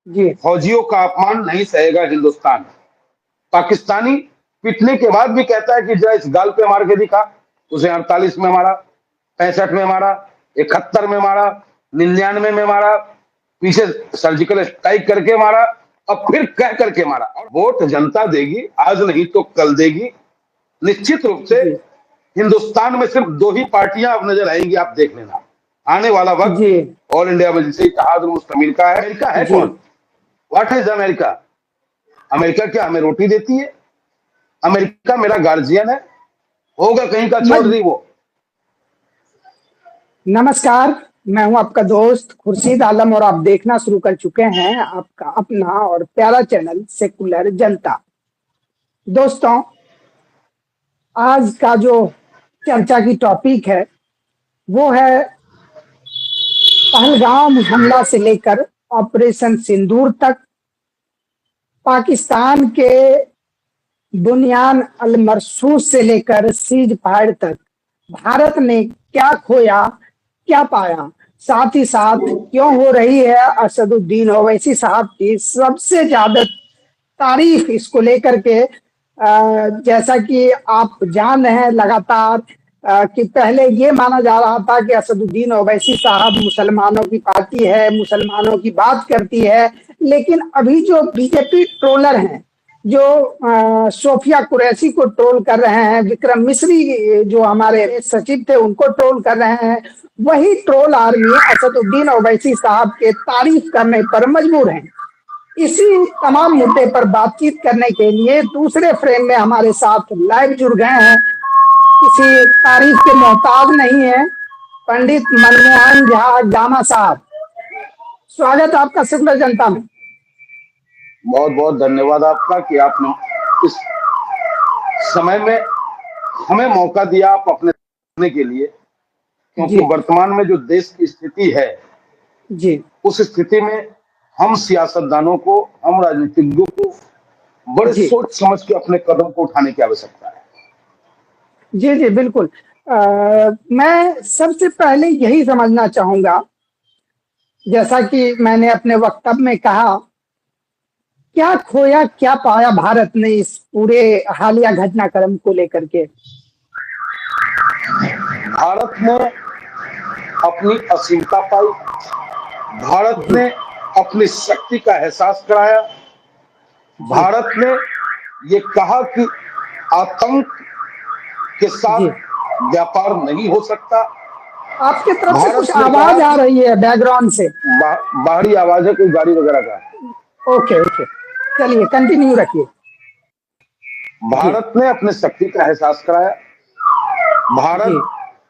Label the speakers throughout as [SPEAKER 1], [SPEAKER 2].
[SPEAKER 1] जी
[SPEAKER 2] फौजियों का अपमान नहीं सहेगा हिंदुस्तान। पाकिस्तानी पिटने के बाद भी कहता है कि जरा इस गाल पे मार के दिखा। उसे 48 में मारा, 65 में मारा, 71 में मारा, 99 में मारा, पीछे सर्जिकल स्ट्राइक करके मारा, अब फिर कह करके मारा। और वोट जनता देगी, आज नहीं तो कल देगी। निश्चित रूप से
[SPEAKER 1] जी
[SPEAKER 2] हिंदुस्तान में सिर्फ दो ही पार्टियां अब नजर आएंगी, आप देख लेना। आने वाला वक्त
[SPEAKER 1] जी
[SPEAKER 2] ऑल इंडिया में जिसे इत्तेहाद मुस्लिमीन का है। अमेरिका है
[SPEAKER 1] जी
[SPEAKER 2] कौन? What is America? अमेरिका क्या हमें रोटी देती है? अमेरिका मेरा गार्जियन है? होगा कहीं का
[SPEAKER 1] मज
[SPEAKER 2] चौधरी वो।
[SPEAKER 1] नमस्कार। मैं हूं आपका दोस्त खुर्शीद आलम और आप देखना शुरू कर चुके हैं आपका अपना और प्यारा चैनल सेकुलर जनता। दोस्तों, आज का जो चर्चा की टॉपिक है वो है पहलगाम हमला से लेकर ऑपरेशन सिंदूर तक, पाकिस्तान के बुनियान अल मरसूस से लेकर सीज फायर तक भारत ने क्या खोया, क्या पाया, साथ ही साथ क्यों हो रही है असदुद्दीन ओवैसी साहब की सबसे ज्यादा तारीफ इसको लेकर के। जैसा कि आप जान रहे हैं लगातार कि पहले ये माना जा रहा था कि असदुद्दीन ओवैसी साहब मुसलमानों की पार्टी है, मुसलमानों की बात करती है, लेकिन अभी जो बीजेपी ट्रोलर हैं, जो सोफिया कुरैशी को ट्रोल कर रहे हैं, विक्रम मिश्री जो हमारे सचिव थे उनको ट्रोल कर रहे हैं, वही ट्रोल आर्मी असदुद्दीन ओवैसी साहब के तारीफ करने पर मजबूर है। इसी तमाम मुद्दे पर बातचीत करने के लिए दूसरे फ्रेम में हमारे साथ लाइव जुड़ गए हैं, किसी तारीफ के मोहताज नहीं है, पंडित मनमोहन झा जामा साहब। स्वागत है आपका सेकुलर जनता में।
[SPEAKER 2] बहुत बहुत धन्यवाद आपका कि आपने इस समय में हमें मौका दिया आप अपने करने के लिए। क्योंकि
[SPEAKER 1] जी
[SPEAKER 2] वर्तमान में जो देश की स्थिति है,
[SPEAKER 1] जी
[SPEAKER 2] उस स्थिति में हम सियासतदानों को, हम राजनीतिज्ञों को बड़े
[SPEAKER 1] जी
[SPEAKER 2] सोच समझ के अपने कदम को उठाने की आवश्यकता है।
[SPEAKER 1] जी जी बिल्कुल। मैं सबसे पहले यही समझना चाहूंगा, जैसा कि मैंने अपने वक्तव्य में कहा, क्या खोया क्या पाया भारत ने इस पूरे हालिया घटनाक्रम को लेकर के।
[SPEAKER 2] भारत ने अपनी असीमता पाई, भारत
[SPEAKER 1] जी
[SPEAKER 2] ने अपनी शक्ति का एहसास कराया,
[SPEAKER 1] जी
[SPEAKER 2] भारत ने ये कहा कि आतंक के साथ
[SPEAKER 1] जी
[SPEAKER 2] व्यापार नहीं हो सकता।
[SPEAKER 1] आपकी तरफ से कुछ
[SPEAKER 2] भारत ने कहा
[SPEAKER 1] आवाज आ
[SPEAKER 2] कि
[SPEAKER 1] रही है बैकग्राउंड से।
[SPEAKER 2] बाहरी आवाज है कोई गाड़ी वगैरह का।
[SPEAKER 1] ओके ओके, चलिए कंटिन्यू रखिए। जी
[SPEAKER 2] भारत ने अपने शक्ति का एहसास कराया, भारत
[SPEAKER 1] जी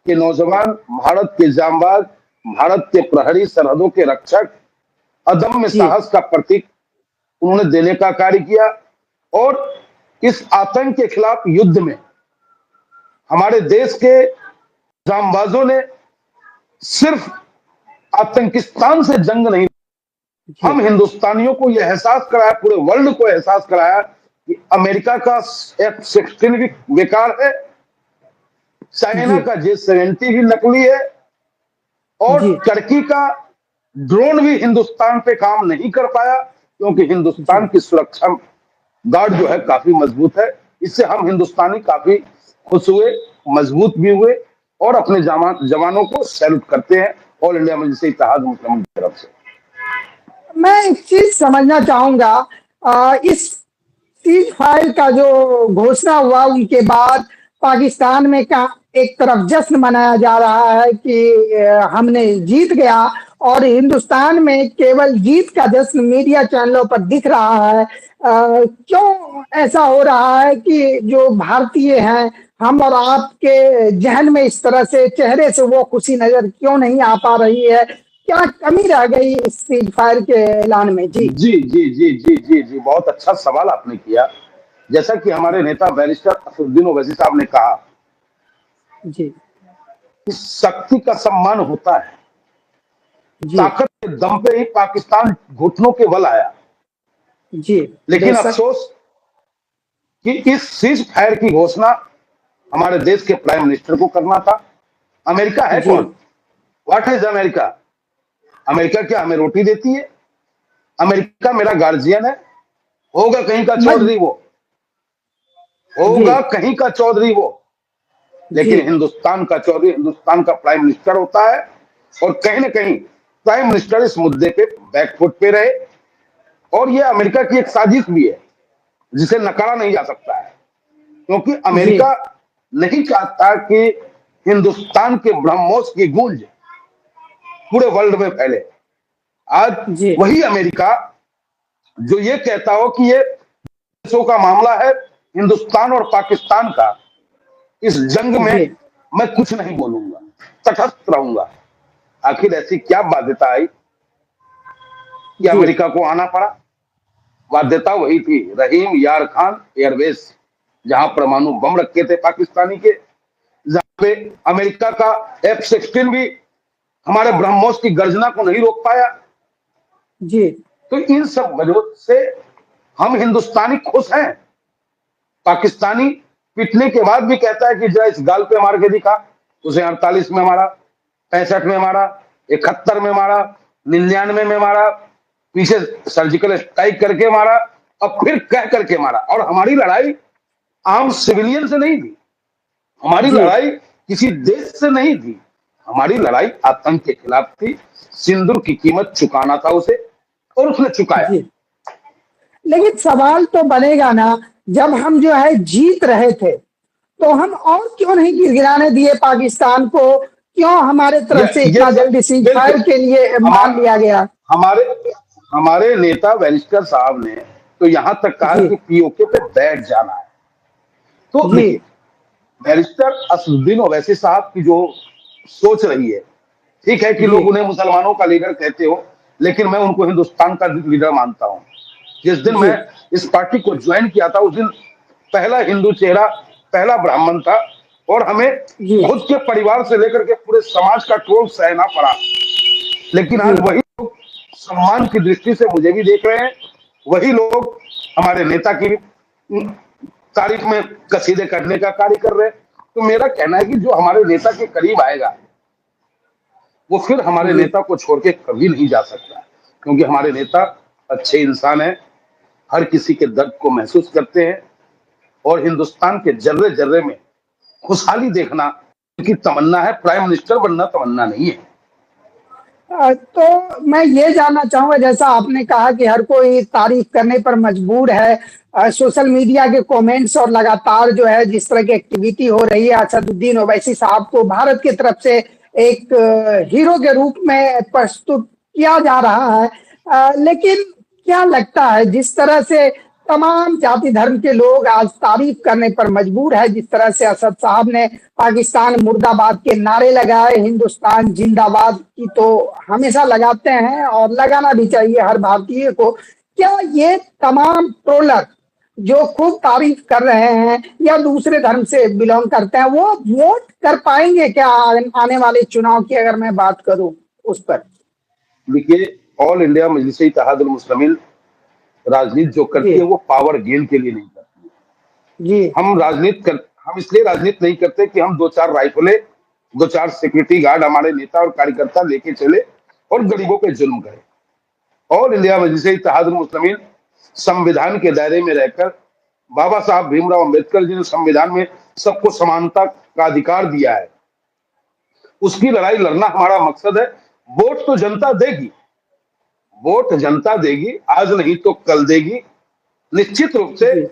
[SPEAKER 2] के नौजवान, भारत के जांबाज, भारत के प्रहरी, सरहदों के रक्षक, अदम्य
[SPEAKER 1] जी
[SPEAKER 2] साहस का प्रतीक उन्होंने देने का कार्य किया। और इस आतंक के खिलाफ युद्ध में हमारे देश के जांबाजों ने सिर्फ आतंकिस्तान से जंग नहीं,
[SPEAKER 1] जी
[SPEAKER 2] हम हिंदुस्तानियों को यह एहसास कराया, पूरे वर्ल्ड को एहसास कराया कि अमेरिका का F-16 भी बेकार है, चाइना
[SPEAKER 1] जी
[SPEAKER 2] का J-70 भी नकली है, और
[SPEAKER 1] जी
[SPEAKER 2] टर्की का ड्रोन भी हिंदुस्तान पे काम नहीं कर पाया। क्योंकि हिंदुस्तान
[SPEAKER 1] जी
[SPEAKER 2] की सुरक्षा गार्ड जो है काफी मजबूत है। इससे हम हिंदुस्तानी काफी खुश हुए, मजबूत भी हुए, और अपने जवानों को सैल्यूट करते हैं ऑल इंडिया में जिसे इत्तेहाद मुस्लिमीन की तरफ से।
[SPEAKER 1] मैं एक चीज समझना चाहूंगा, इस सीज फायर का जो घोषणा हुआ उनके बाद पाकिस्तान में का एक तरफ जश्न मनाया जा रहा है कि हमने जीत गया, और हिंदुस्तान में केवल जीत का जश्न मीडिया चैनलों पर दिख रहा है। क्यों ऐसा हो रहा है कि जो भारतीय हैं, हम और आपके जहन में इस तरह से चेहरे से वो खुशी नजर क्यों नहीं आ पा रही है? क्या कमी रह गई इस सीज फायर के ऐलान में? जी
[SPEAKER 2] जी जी जी जी जी जी, बहुत अच्छा सवाल आपने किया। जैसा कि हमारे नेता बैरिस्टर असदुद्दीन ओवैसी साहब ने कहा
[SPEAKER 1] जी
[SPEAKER 2] कि शक्ति का सम्मान होता है,
[SPEAKER 1] जी
[SPEAKER 2] ताकत के दम पे ही पाकिस्तान घुटनों के बल आया।
[SPEAKER 1] जी
[SPEAKER 2] लेकिन
[SPEAKER 1] बेशक।
[SPEAKER 2] अफसोस कि इस सीज फायर की घोषणा हमारे देश के प्राइम मिनिस्टर को करना था। अमेरिका है
[SPEAKER 1] जी
[SPEAKER 2] कौन? What is America? अमेरिका क्या हमें रोटी देती है? अमेरिका मेरा गार्जियन है, होगा कहीं का
[SPEAKER 1] मैं
[SPEAKER 2] चौधरी वो,
[SPEAKER 1] जी
[SPEAKER 2] होगा कहीं का चौधरी वो,
[SPEAKER 1] जी
[SPEAKER 2] लेकिन हिंदुस्तान का चौधरी हिंदुस्तान का प्राइम मिनिस्टर होता है। और कहीं ना कहीं प्राइम मिनिस्टर इस मुद्दे पे बैकफुट पे रहे, और ये अमेरिका की एक साजिश भी है जिसे नकारा नहीं जा सकता है, क्योंकि
[SPEAKER 1] जी
[SPEAKER 2] अमेरिका नहीं चाहता कि हिंदुस्तान के ब्रह्मोस की गूंज पूरे वर्ल्ड में फैले। आज
[SPEAKER 1] जी
[SPEAKER 2] वही अमेरिका जो ये कहता हो कि ये देशों का मामला है, हिंदुस्तान और पाकिस्तान का, इस जंग में
[SPEAKER 1] जी
[SPEAKER 2] मैं कुछ नहीं बोलूंगा, तटस्थ रहूंगा। आखिर ऐसी क्या बाध्यता आई कि
[SPEAKER 1] जी
[SPEAKER 2] अमेरिका को आना पड़ा? बाध्यता वही थी, रहीम यार खान एयरबेस, जहां परमाणु बम रखे थे पाकिस्तानी के, जहां पे अमेरिका का F-16 भी हमारे ब्रह्मोस की गर्जना को नहीं रोक पाया।
[SPEAKER 1] जी
[SPEAKER 2] तो इन सब वजहों से हम हिंदुस्तानी खुश हैं। पाकिस्तानी पिटने के बाद भी कहता है कि जरा इस गाल पे मार के दिखा। उसे 48 में मारा, 65 में मारा, 71 में मारा, 99 में मारा, पीछे सर्जिकल स्ट्राइक करके मारा, और फिर कह करके मारा। और हमारी लड़ाई आम सिविलियन से नहीं थी, हमारी
[SPEAKER 1] जी
[SPEAKER 2] लड़ाई किसी देश से नहीं थी, हमारी लड़ाई आतंक के खिलाफ थी। सिंदूर की कीमत चुकाना था उसे, और उसने चुकाया।
[SPEAKER 1] जी। लेकिन सवाल तो बनेगा ना, जब हम जो है जीत रहे थे तो हम और क्यों नहीं गिड़गिड़ाने दिए पाकिस्तान को? क्यों हमारे
[SPEAKER 2] ये
[SPEAKER 1] तरफ से
[SPEAKER 2] ये
[SPEAKER 1] इतना
[SPEAKER 2] सब
[SPEAKER 1] जल्दी सीज फायर
[SPEAKER 2] बिल्कुल
[SPEAKER 1] के लिए मान लिया गया?
[SPEAKER 2] हमारे हमारे नेता बैरिस्टर साहब ने तो यहां तक कहा
[SPEAKER 1] जी
[SPEAKER 2] कि पीओके पे बैठ जाना है। तो
[SPEAKER 1] जी
[SPEAKER 2] देखिए, बैरिस्टर असदुद्दीन ओवैसी साहब की जो सोच रही है, ठीक है कि
[SPEAKER 1] जी
[SPEAKER 2] लोग उन्हें मुसलमानों का लीडर कहते हो, लेकिन मैं उनको हिंदुस्तान का लीडर मानता हूं। जिस दिन
[SPEAKER 1] जी
[SPEAKER 2] मैं इस पार्टी को ज्वाइन किया था, उस दिन पहला हिंदू चेहरा, पहला ब्राह्मण था, और हमें
[SPEAKER 1] जी
[SPEAKER 2] खुद के परिवार से लेकर के पूरे समाज का ट्रोल सहना पड़ा। लेकिन
[SPEAKER 1] जी
[SPEAKER 2] आज वही लोग सम्मान की दृष्टि से मुझे भी देख रहे हैं, वही लोग हमारे नेता की तारीफ में कसीदे करने का कार्य कर रहे हैं। तो मेरा कहना है कि जो हमारे नेता के करीब आएगा, वो फिर हमारे
[SPEAKER 1] जी
[SPEAKER 2] नेता को छोड़ के कभी नहीं जा सकता, क्योंकि हमारे नेता अच्छे इंसान हैं, हर किसी के दर्द को महसूस करते हैं, और हिंदुस्तान के जर्रे जर्रे में खुशहाली देखना उनकी तमन्ना है। प्राइम मिनिस्टर बनना तमन्ना नहीं है।
[SPEAKER 1] तो मैं ये जानना चाहूंगा, जैसा आपने कहा कि हर कोई तारीफ करने पर मजबूर है, सोशल मीडिया के कमेंट्स और लगातार जो है जिस तरह की एक्टिविटी हो रही है, असदुद्दीन ओवैसी साहब को भारत की तरफ से एक हीरो के रूप में प्रस्तुत किया जा रहा है। लेकिन क्या लगता है, जिस तरह से तमाम जाति धर्म के लोग आज तारीफ करने पर मजबूर है, जिस तरह से असद साहब ने पाकिस्तान मुर्दाबाद के नारे लगाए, हिंदुस्तान जिंदाबाद की तो हमेशा लगाते हैं और लगाना भी चाहिए हर भारतीय को, क्या ये तमाम ट्रोलर जो खूब तारीफ कर रहे हैं या दूसरे धर्म से बिलोंग करते हैं, वो वोट कर पाएंगे क्या आने वाले चुनाव की, अगर मैं बात करूं उस पर?
[SPEAKER 2] देखिए, ऑल इंडिया मजलिस इत्तेहादुल मुस्लिमीन राजनीति जो करती
[SPEAKER 1] जी
[SPEAKER 2] है, वो पावर गेन के लिए नहीं करती है।
[SPEAKER 1] जी
[SPEAKER 2] हम इसलिए राजनीति नहीं करते कि हम दो चार राइफलें, दो चार सिक्योरिटी गार्ड हमारे नेता और कार्यकर्ता लेके चले और गरीबों पे जुल्म करें। ऑल इंडिया मजलिस इत्तेहादुल मुस्लिमीन संविधान के दायरे में रहकर, बाबा साहब भीमराव अंबेडकर जी ने संविधान में सबको समानता का अधिकार दिया है, उसकी लड़ाई लड़ना हमारा मकसद है। वोट तो जनता देगी, वोट जनता देगी, आज नहीं तो कल देगी। निश्चित रूप से
[SPEAKER 1] जी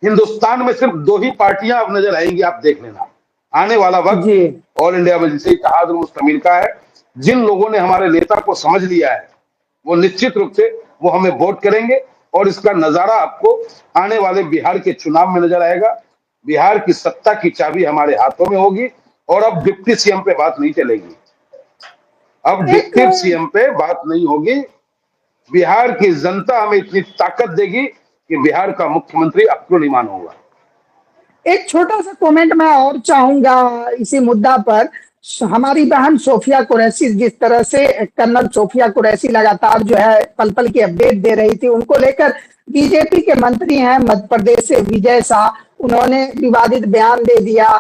[SPEAKER 2] हिंदुस्तान में सिर्फ दो ही पार्टियां अब नजर आएंगी, आप देख लेना। आने वाला वक्त
[SPEAKER 1] जी
[SPEAKER 2] ऑल इंडिया मजलिस इत्तेहादुल मुस्लिमीन का है। जिन लोगों ने हमारे नेता को समझ लिया है, वो निश्चित रूप से वो हमें वोट करेंगे, और इसका नजारा आपको आने वाले बिहार के चुनाव में नजर आएगा। बिहार की सत्ता की चाबी हमारे हाथों में होगी, और अब डिप्टी सीएम पे बात नहीं चलेगी, अब
[SPEAKER 1] एक
[SPEAKER 2] डिप्टी सीएम पे बात नहीं होगी। बिहार की जनता हमें इतनी ताकत देगी कि बिहार का मुख्यमंत्री अब्दुल इमान होगा।
[SPEAKER 1] एक छोटा सा कमेंट मैं और चाहूंगा इसी मुद्दा पर। हमारी बहन सोफिया कुरैशी, जिस तरह से कर्नल सोफिया कुरैशी लगातार जो है पल पल की अपडेट दे रही थी, उनको लेकर बीजेपी के मंत्री हैं मध्य प्रदेश से विजय शाह, उन्होंने विवादित बयान दे दिया,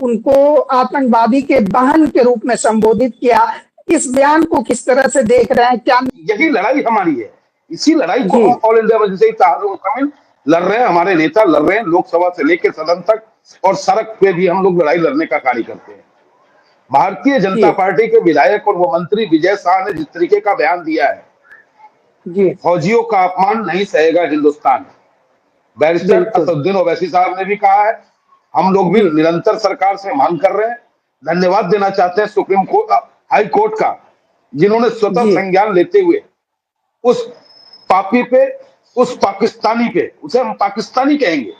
[SPEAKER 1] उनको आतंकवादी के बहन के रूप में संबोधित किया। इस बयान को किस तरह से देख रहे हैं? क्या
[SPEAKER 2] यही लड़ाई हमारी है, इसी लड़ाई को
[SPEAKER 1] जी
[SPEAKER 2] हम ऑल इंडिया मजलिस इत्तेहाद लड़ रहे हैं, हमारे नेता लड़ रहे हैं, लोकसभा से लेकर सदन तक, और सड़क पे भी हम लोग लड़ाई लड़ने का कार्य करते हैं। भारतीय जनता
[SPEAKER 1] जी
[SPEAKER 2] पार्टी के विधायक और वो मंत्री विजय शाह ने जिस तरीके का बयान दिया है,
[SPEAKER 1] जी
[SPEAKER 2] फौजियों का अपमान नहीं सहेगा हिंदुस्तान। बैरिस्टर
[SPEAKER 1] बिल्कुल
[SPEAKER 2] असदुद्दीन ओवैसी साहब ने भी कहा है, हम लोग भी
[SPEAKER 1] जी
[SPEAKER 2] निरंतर सरकार से मांग कर रहे हैं। धन्यवाद देना चाहते हैं सुप्रीम कोर्ट, हाई कोर्ट का, जिन्होंने स्वतः
[SPEAKER 1] जी
[SPEAKER 2] संज्ञान लेते हुए उस पापी पे, उस पाकिस्तानी पे, उसे हम पाकिस्तानी कहेंगे,
[SPEAKER 1] जी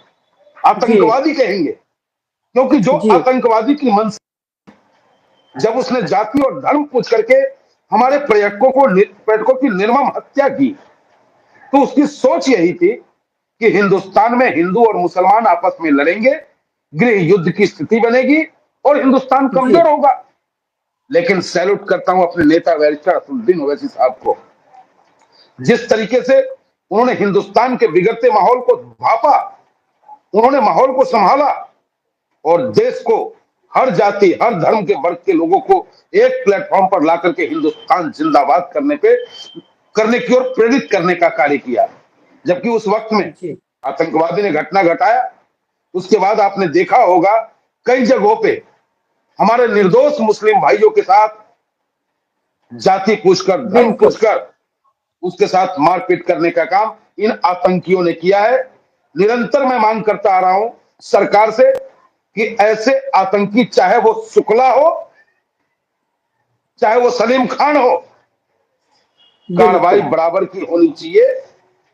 [SPEAKER 2] आतंकवादी कहेंगे, क्योंकि जो
[SPEAKER 1] जी
[SPEAKER 2] आतंकवादी की मन, जब उसने जाति और धर्म पूछ करके हमारे पर्यटकों की निर्मम हत्या की, तो उसकी सोच यही थी कि हिंदुस्तान में हिंदू और मुसलमान आपस में लड़ेंगे, गृह युद्ध की स्थिति बनेगी और हिंदुस्तान
[SPEAKER 1] जी
[SPEAKER 2] कमजोर होगा। लेकिन सैल्यूट करता हूं अपने नेता बैरिस्टर असदुद्दीन ओवैसी साहब को, जिस तरीके से उन्होंने हिंदुस्तान के बिगड़ते माहौल को भापा, उन्होंने माहौल को संभाला और देश को, हर जाति हर धर्म के वर्ग के लोगों को एक प्लेटफॉर्म पर ला करके हिंदुस्तान जिंदाबाद करने की ओर प्रेरित करने का कार्य किया। जबकि उस वक्त में
[SPEAKER 1] जी
[SPEAKER 2] आतंकवादी ने घटना घटाया, उसके बाद आपने देखा होगा कई जगहों पे हमारे निर्दोष मुस्लिम भाइयों के साथ जाति पूछकर, धर्म
[SPEAKER 1] बिल्कुल
[SPEAKER 2] पूछकर उसके साथ मारपीट करने का काम इन आतंकियों ने किया है। निरंतर मैं मांग करता आ रहा हूं सरकार से कि ऐसे आतंकी, चाहे वो शुक्ला हो, चाहे वो सलीम खान हो, कार्रवाई
[SPEAKER 1] बिल्कुल
[SPEAKER 2] बराबर की होनी चाहिए।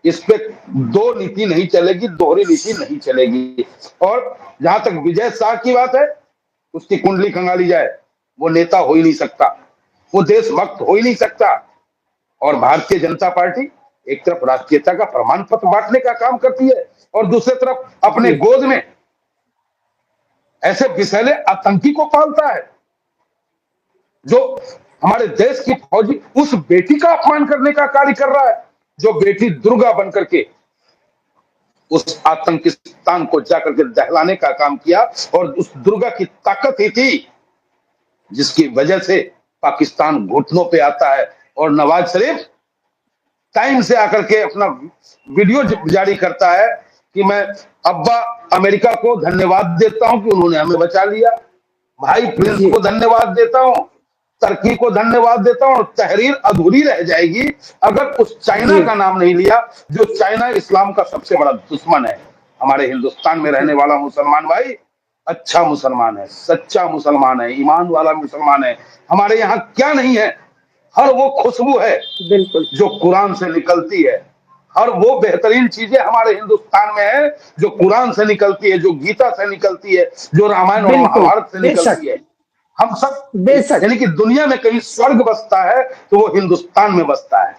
[SPEAKER 2] इस पे दो नीति नहीं चलेगी, दोहरी नीति नहीं चलेगी। और जहां तक विजय शाह की बात है, उसकी कुंडली खंगाली जाए, वो नेता हो ही नहीं सकता, वो देशभक्त हो ही नहीं सकता। और भारतीय जनता पार्टी एक तरफ राष्ट्रीयता का प्रमाण पत्र बांटने का काम करती है और दूसरी तरफ अपने
[SPEAKER 1] जी
[SPEAKER 2] गोद में ऐसे विषैले आतंकी को पालता है, जो हमारे देश की फौजी, उस बेटी का अपमान करने का कार्य कर रहा है, जो बेटी दुर्गा बनकर के उस आतंकिस्तान को जाकर के दहलाने का काम किया। और उस दुर्गा की ताकत ही थी जिसकी वजह से पाकिस्तान घुटनों पे आता है और नवाज शरीफ टाइम से आकर के अपना वीडियो जारी करता है कि मैं अब्बा अमेरिका को धन्यवाद देता हूं कि उन्होंने हमें बचा लिया, भाई प्रिंस
[SPEAKER 1] जी
[SPEAKER 2] को धन्यवाद देता हूं, टर्की को धन्यवाद देता हूं। और तहरीर अधूरी रह जाएगी अगर उस चाइना
[SPEAKER 1] जी
[SPEAKER 2] का नाम नहीं लिया, जो चाइना इस्लाम का सबसे बड़ा दुश्मन है। हमारे हिंदुस्तान में रहने वाला मुसलमान भाई अच्छा मुसलमान है, सच्चा मुसलमान है, ईमान वाला मुसलमान है। हमारे यहाँ क्या नहीं है, हर वो खुशबू है
[SPEAKER 1] बिल्कुल
[SPEAKER 2] जो कुरान से निकलती है, हर वो बेहतरीन चीजें हमारे हिंदुस्तान में है जो कुरान से निकलती है, जो गीता से निकलती है, जो रामायण और
[SPEAKER 1] बिल्कुल
[SPEAKER 2] महाभारत से
[SPEAKER 1] बेशक
[SPEAKER 2] निकलती है। हम सब,
[SPEAKER 1] बेशक
[SPEAKER 2] यानी कि दुनिया में कहीं स्वर्ग बसता है तो वो हिंदुस्तान में बसता है।